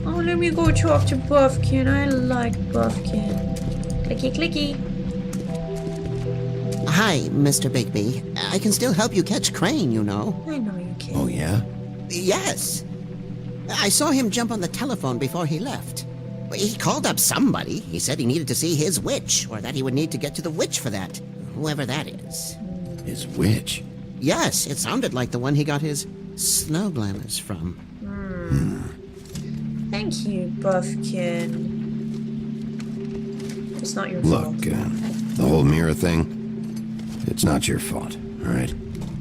Oh, let me go talk to Buffkin. I like Buffkin. Clicky, clicky. Hi, Mr. Bigby. I can still help you catch Crane, you know. I know you can. Oh, yeah? Yes. I saw him jump on the telephone before he left. He called up somebody. He said he needed to see his witch, or that he would need to get to the witch for that. Whoever that is. His witch? Yes, it sounded like the one he got his snow glamours from. Thank you, Buffkin. It's not your fault. Look, the whole mirror thing, it's not your fault, all right?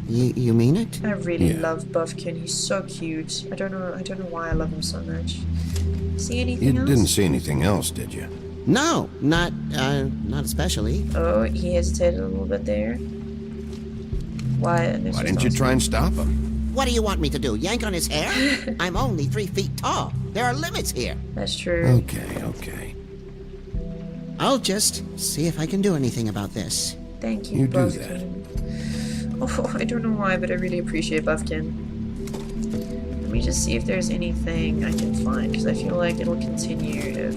You mean it? I really Yeah. love Buffkin. He's so cute. I don't know why I love him so much. See anything You else? didn't see anything else, did you? No, not especially. Oh, he hesitated a little bit there. Why? Why didn't you try and stop him? What do you want me to do, yank on his hair? I'm only 3 feet tall. There are limits here. That's true. Okay. I'll just see if I can do anything about this. Thank you, You do Buffkin. Oh, I don't know why, but I really appreciate Buffkin. Let me just see if there's anything I can find, because I feel like it'll continue if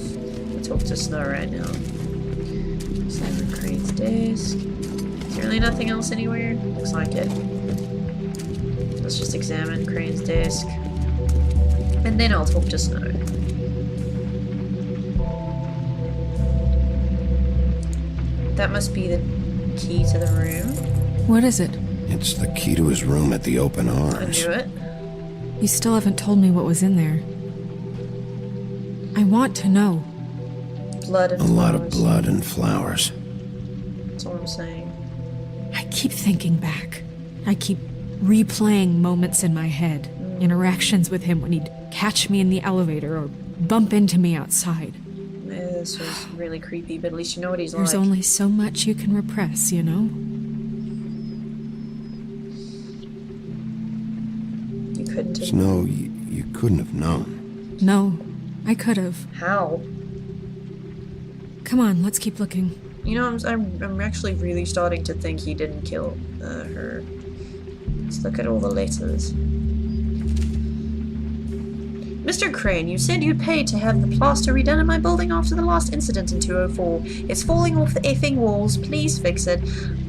I talk to Snow right now. Simon Crane's desk. Is there really nothing else anywhere? Looks like it. Let's just examine Crane's desk. And then I'll talk to Snow. That must be the key to the room. What is it? It's the key to his room at the Open I Arms. knew it. You still haven't told me what was in there. I want to know. Blood and A lot of flowers. blood and flowers. That's all I'm saying. I keep thinking back. I keep replaying moments in my head. Interactions with him when he'd catch me in the elevator or bump into me outside. This was really creepy, but at least you know what he's There's like. only so much you can repress, you know? You couldn't have... Snow, you couldn't have known. No, I could have. How? Come on, let's keep looking. You know, I'm actually really starting to think he didn't kill her. Let's look at all the letters. Mr. Crane, you said you'd paid to have the plaster redone in my building after the last incident in 204. It's falling off the effing walls. Please fix it.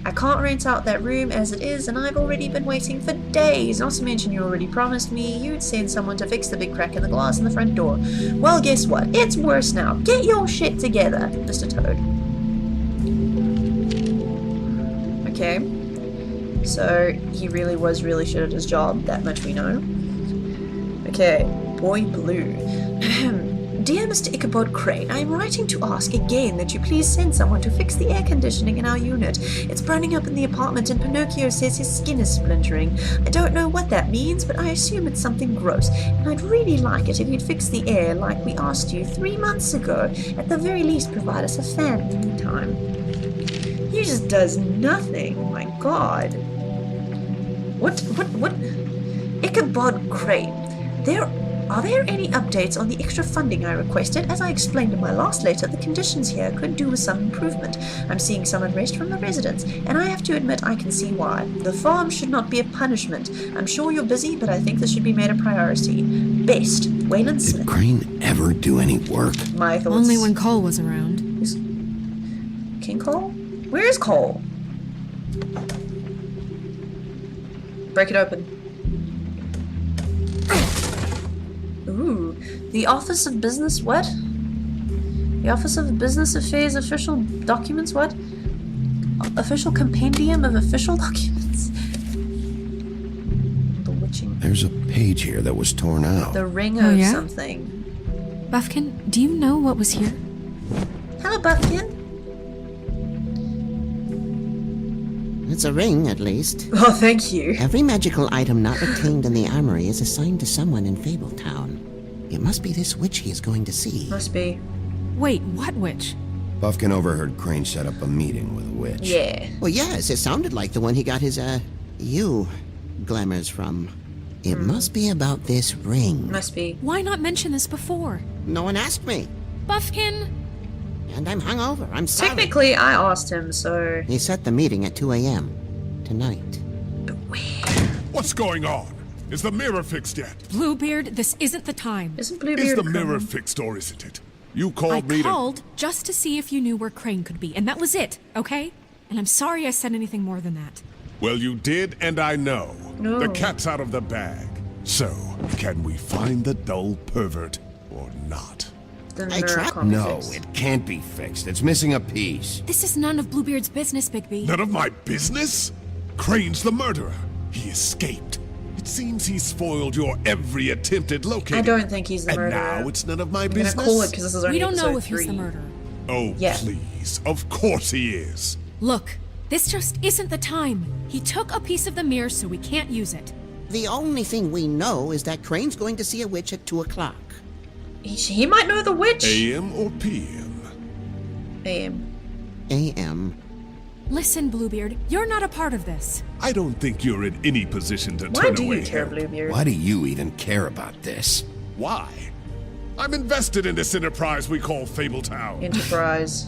I can't rent out that room as it is, and I've already been waiting for days. Not to mention you already promised me you'd send someone to fix the big crack in the glass in the front door. Well, guess what? It's worse now. Get your shit together, Mr. Toad. Okay. So, he really was really shit at his job. That much we know. Okay. Boy Blue. Dear Mr. Ichabod Crane, I am writing to ask again that you please send someone to fix the air conditioning in our unit. It's burning up in the apartment and Pinocchio says his skin is splintering. I don't know what that means, but I assume it's something gross, and I'd really like it if you'd fix the air like we asked you 3 months ago. At the very least, provide us a fan in the meantime. He just does nothing. Oh my god. What? Ichabod Crane. Are there any updates on the extra funding I requested? As I explained in my last letter, the conditions here could do with some improvement. I'm seeing some unrest from the residents, and I have to admit I can see why. The farm should not be a punishment. I'm sure you're busy, but I think this should be made a priority. Best, Wayland Did Smith. Crane ever do any work? My thoughts. Only when Cole was around. King Cole? Where is Cole? Break it open. Ooh, the Office of Business, what? The Office of Business Affairs official documents, what? Official compendium of official documents? The witching. There's a page here that was torn out. The ring Oh, of yeah? something. Buffkin, do you know what was here? Hello, Buffkin. It's a ring, at least. Oh, thank you. Every magical item not retained in the armory is assigned to someone in Fabletown. It must be this witch he is going to see. Must be. Wait, what witch? Buffkin overheard Crane set up a meeting with a witch. Yeah. Well, yes, it sounded like the one he got his, glamours from. It must be about this ring. Must be. Why not mention this before? No one asked me. Buffkin! And I'm hungover. I'm sorry. Technically, I asked him, so... He set the meeting at 2 a.m. tonight. But where? What's going on? Is the mirror fixed yet? Bluebeard, this isn't the time. Isn't Bluebeard Is the coming? mirror fixed or isn't it? You I called me to... called just to see if you knew where Crane could be, and that was it, okay? And I'm sorry I said anything more than that. Well, you did, and I know. No. The cat's out of the bag. So, can we find the dull pervert or not? The I mirror tried- can't be No, fixed. it can't be fixed. It's missing a piece. This is none of Bluebeard's business, Bigby. None of my business? Crane's the murderer. He escaped. It seems he spoiled your every attempt at locating. I don't think he's the and murderer. now it's none of my I'm gonna business. call it because this is only We don't know episode if he's the 3. murderer. Oh, Yeah. please. Of course he is. Look, this just isn't the time. He took a piece of the mirror, so we can't use it. The only thing we know is that Crane's going to see a witch at 2 o'clock. He might know the witch. AM or PM? AM. A.M. Listen, Bluebeard, you're not a part of this. I don't think you're in any position to Why turn do away you care, help. Bluebeard? Why do you even care about this? Why? I'm invested in this enterprise we call Fabletown. Enterprise.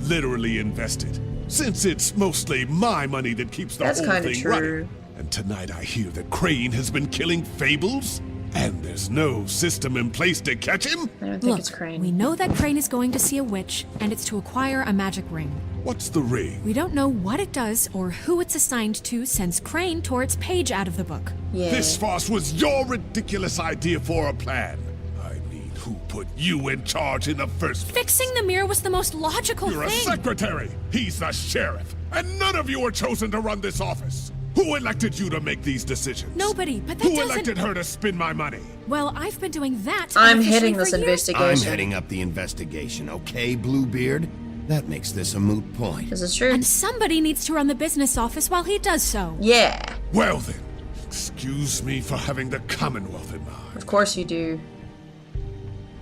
Literally invested. Since it's mostly my money that keeps the That's whole kinda thing true. running. And tonight I hear that Crane has been killing fables? And there's no system in place to catch him? I don't think Look, it's Crane. we know that Crane is going to see a witch, and it's to acquire a magic ring. What's the ring? We don't know what it does or who it's assigned to since Crane tore its page out of the book. Yeah. This farce was your ridiculous idea for a plan. I mean, who put you in charge in the first place? Fixing the mirror was the most logical You're a thing. secretary. He's the sheriff. And none of you were chosen to run this office. Who elected you to make these decisions? Nobody, but that Who doesn't... elected her to spend my money? Well, I've been doing that I'm unofficially heading this for years. investigation. I'm heading up the investigation, okay, Bluebeard? That makes this a moot point. This is true. And somebody needs to run the business office while he does so. Yeah. Well then, excuse me for having the Commonwealth in mind. Of course you do.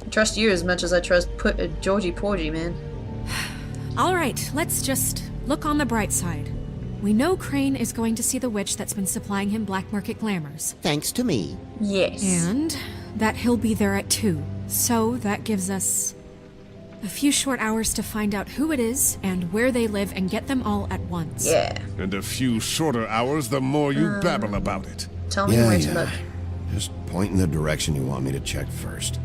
I trust you as much as I trust Georgie Porgy, man. All right, let's just look on the bright side. We know Crane is going to see the witch that's been supplying him black market glamours. Thanks to me. Yes. And that he'll be there at 2. So that gives us a few short hours to find out who it is and where they live and get them all at once. Yeah. And a few shorter hours, the more you babble about it. Tell me Yeah, where to yeah. look. Just point in the direction you want me to check first.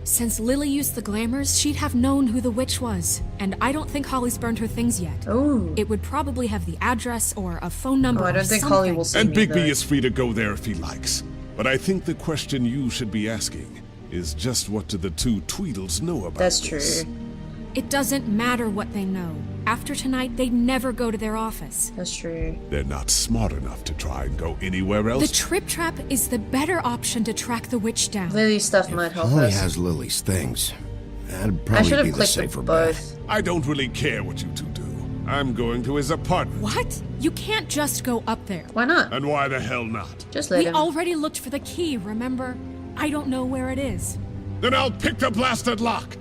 Since Lily used the glamours, she'd have known who the witch was. And I don't think Holly's burned her things yet. Ooh. It would probably have the address or a phone number Oh, I or don't think something. Holly will see And me, Bigby though. is free to go there if he likes. But I think the question you should be asking is just what do the two Tweedles know about That's this? true. It doesn't matter what they know. After tonight, they'd never go to their office. That's true. They're not smart enough to try and go anywhere The else. trip trap is the better option to track the witch down. Lily's stuff might help Holly us. has Lily's things. That'd I probably should be have the clicked safer with bet. both. I don't really care what you two do. I'm going to his apartment. What? You can't just go up there. Why not? And why the hell not? Just let We him. already looked for the key, remember? I don't know where it is. Then I'll pick the blasted lock.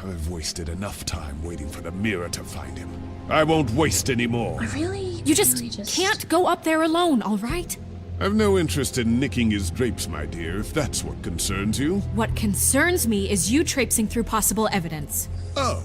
I've wasted enough time waiting for the mirror to find him. I won't waste any more. Really? You just Really can't go up there alone, all right? I've no interest in nicking his drapes, my dear, if that's what concerns you. What concerns me is you traipsing through possible evidence. Oh,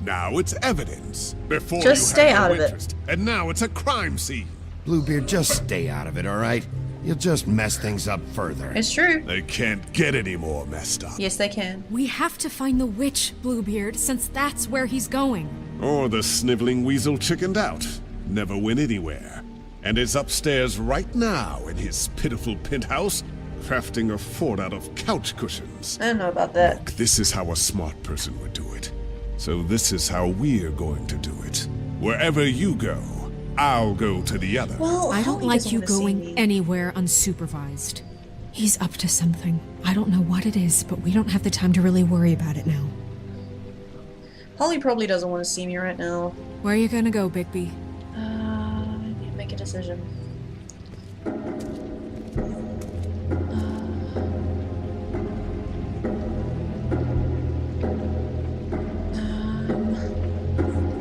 now it's evidence. Before Just you stay had no out of it. interest, and now it's a crime scene. Bluebeard, just stay out of it, all right? You'll just mess things up further. It's true. They can't get any more messed up. Yes, they can. We have to find the witch, Bluebeard, since that's where he's going. Or the sniveling weasel chickened out. Never went anywhere. And is upstairs right now in his pitiful penthouse, crafting a fort out of couch cushions. I don't know about that. This is how a smart person would do it. So this is how we're going to do it. Wherever you go, I'll go to the other. Well, I don't Holly like doesn't you wanna see going me. anywhere unsupervised. He's up to something. I don't know what it is, but we don't have the time to really worry about it now. Holly probably doesn't want to see me right now. Where are you gonna go, Bigby? I need to make a decision.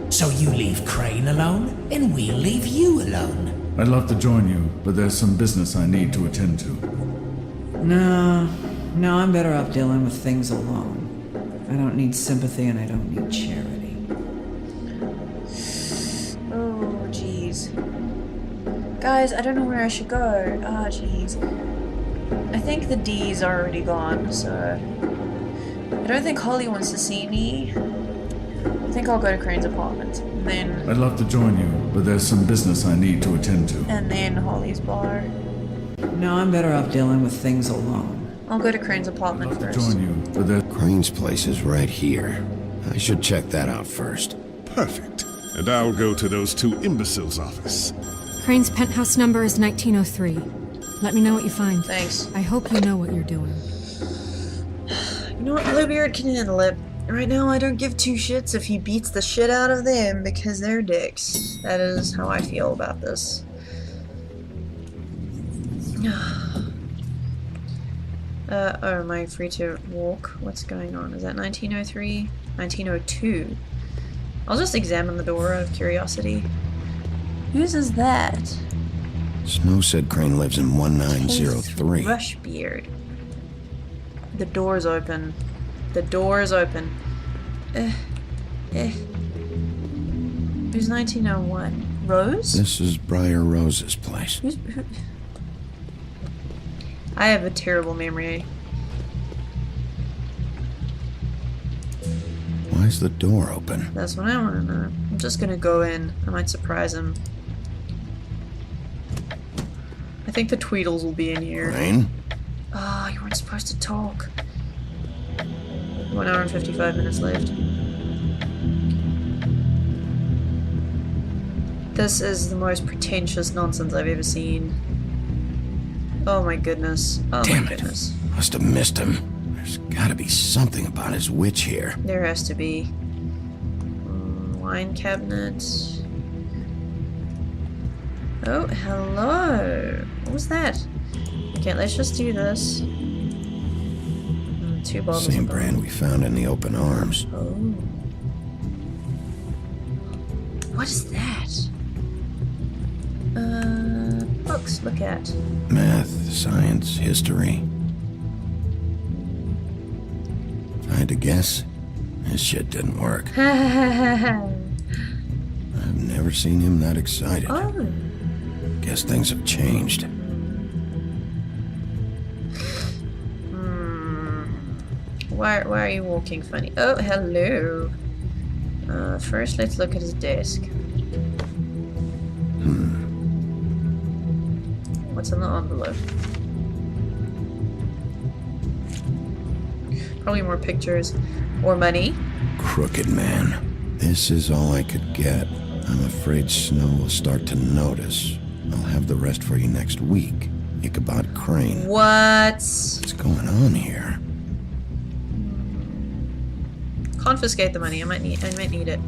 So you leave Crane alone, and we'll leave you alone. I'd love to join you, but there's some business I need to attend to. No, I'm better off dealing with things alone. I don't need sympathy and I don't need charity. Oh, jeez. Guys, guys, I don't know where I should go. Ah, jeez. I think the D's are already gone, so... I don't think Holly wants to see me. I think I'll go to Crane's apartment. And then... I'd love to join you, but there's some business I need to attend to. And then Holly's bar. No, I'm better off dealing with things alone. I'll go to Crane's I'd apartment love to first. join you, but there's... Crane's place is right here. I should check that out first. Perfect. And I'll go to those two imbeciles' office. Crane's penthouse number is 1903. Let me know what you find. Thanks. I hope you know what you're doing. You know what? Bluebeard can handle it. Right now, I don't give two shits if he beats the shit out of them because they're dicks. That is how I feel about this. Oh, am I free to walk? What's going on? Is that 1903? 1902? I'll just examine the door out of curiosity. Whose is that? Snow said Crane lives in 1903. Rushbeard. The door's open. The door is open. Who's 1901? Rose? This is Briar Rose's place. Who? I have a terrible memory. Why is the door open? That's what I want to know. I'm just gonna go in. I might surprise him. I think the Tweedles will be in here. Crane? Oh, you weren't supposed to talk. 1 hour and 55 minutes left. This is the most pretentious nonsense I've ever seen. Oh my goodness. Oh Damn my it. goodness. Must have missed him. There's gotta be something about his witch here. There has to be. Wine cabinet. Oh, hello. What was that? Okay, let's just do this. 2 bottles Same of brand we found in the open arms. Oh. What is that? Books, look at. Math, science, history. If I had to guess, this shit didn't work. I've never seen him that excited. Oh. Guess things have changed. Why are you walking funny? Oh, hello. First, let's look at his desk. What's in the envelope? Probably more pictures. Or money. Crooked man. This is all I could get. I'm afraid Snow will start to notice. I'll have the rest for you next week. Ichabod Crane. What? What's going on here? Confiscate the money. I might need it.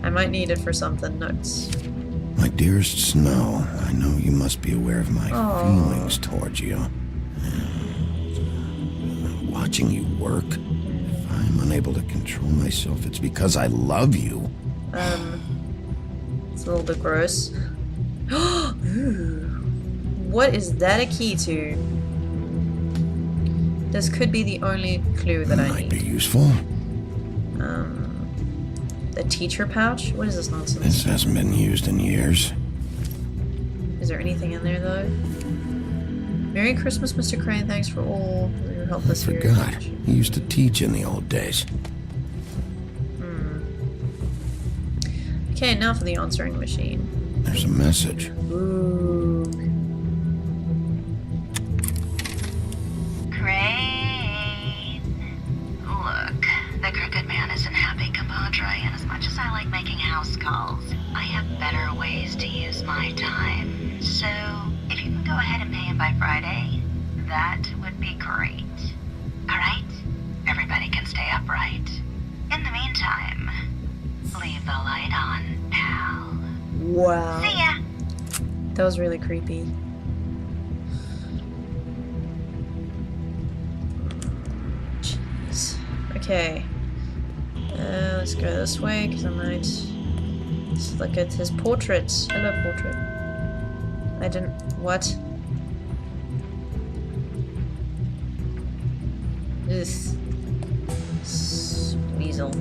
I might need it for something. Notes. My dearest Snow, I know you must be aware of my feelings towards you. Watching you work, if I'm unable to control myself, it's because I love you. It's a little bit gross. Ooh. What is that a key to? This could be the only clue that I Might be need. useful. The teacher pouch? What is this nonsense? This hasn't been used in years. Is there anything in there though? Merry Christmas, Mr. Crane. Thanks for all your help this year. Forgot. He used to teach in the old days. Okay, now for the answering machine. There's a message. Ooh. Crane. Look, the crooked man isn't happy, compadre, and as much as I like making house calls, I have better ways to use my time. So, if you can go ahead and pay him by Friday, that would be great. Alright? Everybody can stay upright. In the meantime, leave the light on, pal. Wow. See ya! That was really creepy. Jeez. Okay. Let's go this way, because I might... Let's look at his portrait. Hello, portrait. I didn't... What? Ugh. Weasel.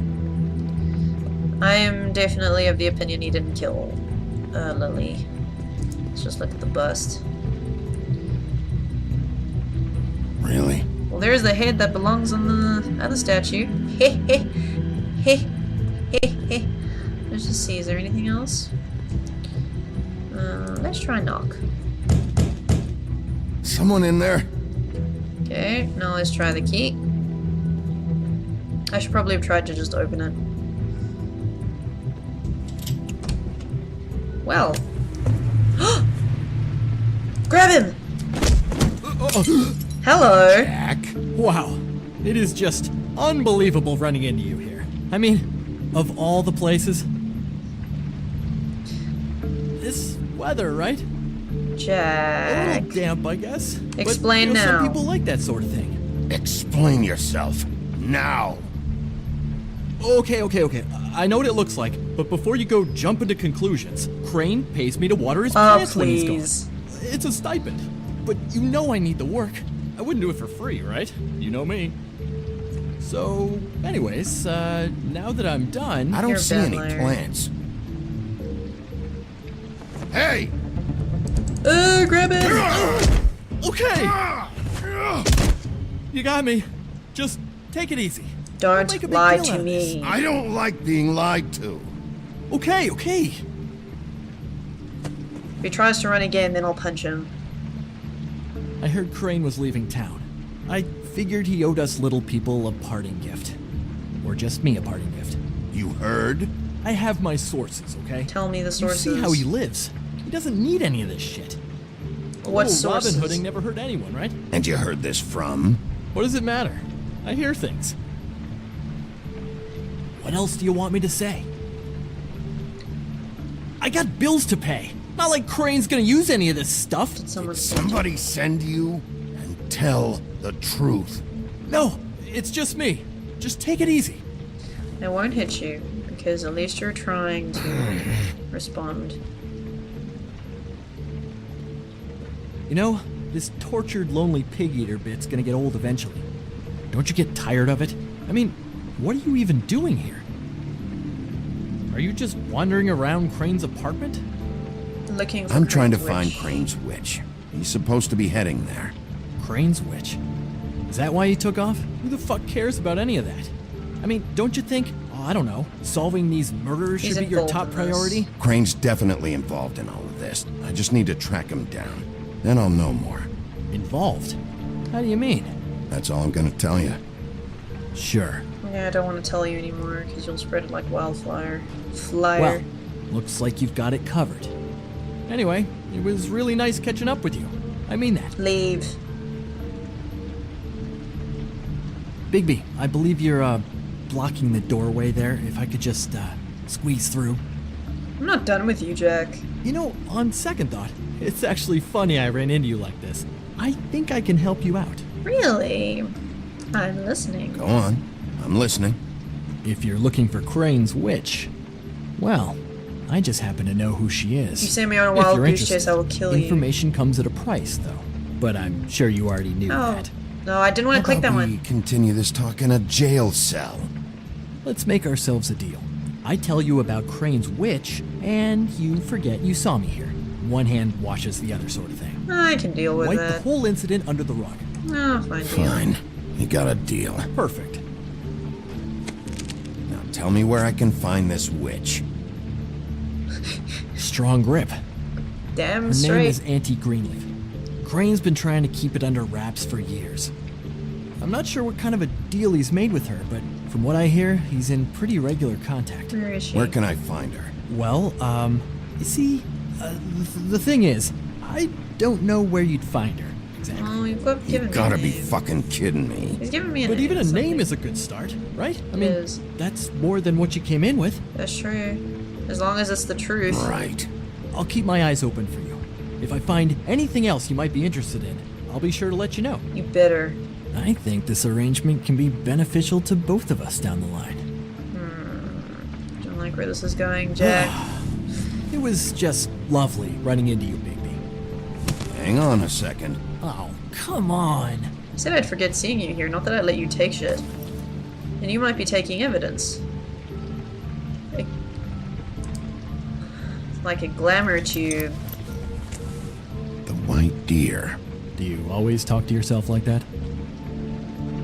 I am definitely of the opinion he didn't kill Lily. Let's just look at the bust. Really? Well, there's the head that belongs on the other statue. Heh heh. Heh. Heh heh. Let's just see, is there anything else? Let's try knock. Someone in there? Okay, now let's try the key. I should probably have tried to just open it. Well. Grab him! Hello! Jack? Wow, it is just unbelievable running into you here. I mean, of all the places. This weather, right? A Jack. little damp, I guess. Explain but, now. Some people like that sort of thing. Explain yourself. Now. Okay. I know what it looks like, but before you go jump into conclusions, Crane pays me to water his plants when he's please. gone. It's a stipend. But you know I need the work. I wouldn't do it for free, right? You know me. So, anyways, now that I'm done... I don't You're a see bad any liar. plants. Hey! Grab it! Okay! You got me. Just take it easy. Don't make a big lie deal to out of this. me. I don't like being lied to. Okay. If he tries to run again, then I'll punch him. I heard Crane was leaving town. I figured he owed us little people a parting gift. Or just me a parting gift. You heard? I have my sources, okay? Tell me the You sources. see how he lives. He doesn't need any of this shit. What Little sources? Robin Hooding never hurt anyone, right? And you heard this from? What does it matter? I hear things. What else do you want me to say? I got bills to pay. Not like Crane's gonna use any of this stuff. Did someone Somebody send you and tell the truth. No, it's just me. Just take it easy. I won't hit you, because at least you're trying to respond. You know, this tortured, lonely pig-eater bit's gonna get old eventually. Don't you get tired of it? I mean, what are you even doing here? Are you just wandering around Crane's apartment? Looking for I'm trying to Crane's find witch. Crane's witch. He's supposed to be heading there. Crane's witch? Is that why you took off? Who the fuck cares about any of that? I mean, don't you think, I don't know, solving these murders He's should be your involved top in this. priority? Crane's definitely involved in all of this. I just need to track him down. Then I'll know more. Involved? How do you mean? That's all I'm gonna tell you. Sure. Yeah, I don't want to tell you anymore, because you'll spread it like wildfire. Well, looks like you've got it covered. Anyway, it was really nice catching up with you. I mean that. Leave. Bigby, I believe you're, blocking the doorway there. If I could just, squeeze through. I'm not done with you, Jack. You know, on second thought, it's actually funny I ran into you like this. I think I can help you out. Really? I'm listening. Go on. I'm listening. If you're looking for Crane's witch, well, I just happen to know who she is. You send me on a If wild you're goose interested, chase, I will kill you. Information comes at a price, though. But I'm sure you already knew Oh, that. no, I didn't want How to click that about one. we continue this talk in a jail cell? Let's make ourselves a deal. I tell you about Crane's witch, and you forget you saw me here. One hand washes the other sort of thing. I can deal with Wipe the that. whole incident under the rug. Oh, fine deal. Fine. You got a deal. Perfect. Now tell me where I can find this witch. Strong grip. Damn Her straight. name is Auntie Greenleaf. Crane's been trying to keep it under wraps for years. I'm not sure what kind of a deal he's made with her, but from what I hear, he's in pretty regular contact. Where is she? Where can I find her? Well, you see, the thing is, I don't know where you'd find her, exactly. Oh, you've got You given gotta me a be name. fucking kidding me. He's giving me a But name. even a something. name is a good start, right? I mean, is. that's more than what you came in with. That's true. As long as it's the truth. Right. I'll keep my eyes open for you. If I find anything else you might be interested in, I'll be sure to let you know. You better. I think this arrangement can be beneficial to both of us down the line. Don't like where this is going, Jack. It was just lovely running into you, Bigby. Hang on a second. Oh, come on. I said I'd forget seeing you here, not that I'd let you take shit. And you might be taking evidence. like a glamour tube. The white deer. Do you always talk to yourself like that?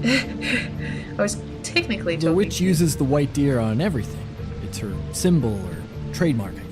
I was technically The talking. witch uses the white deer on everything. It's her symbol or trademark, I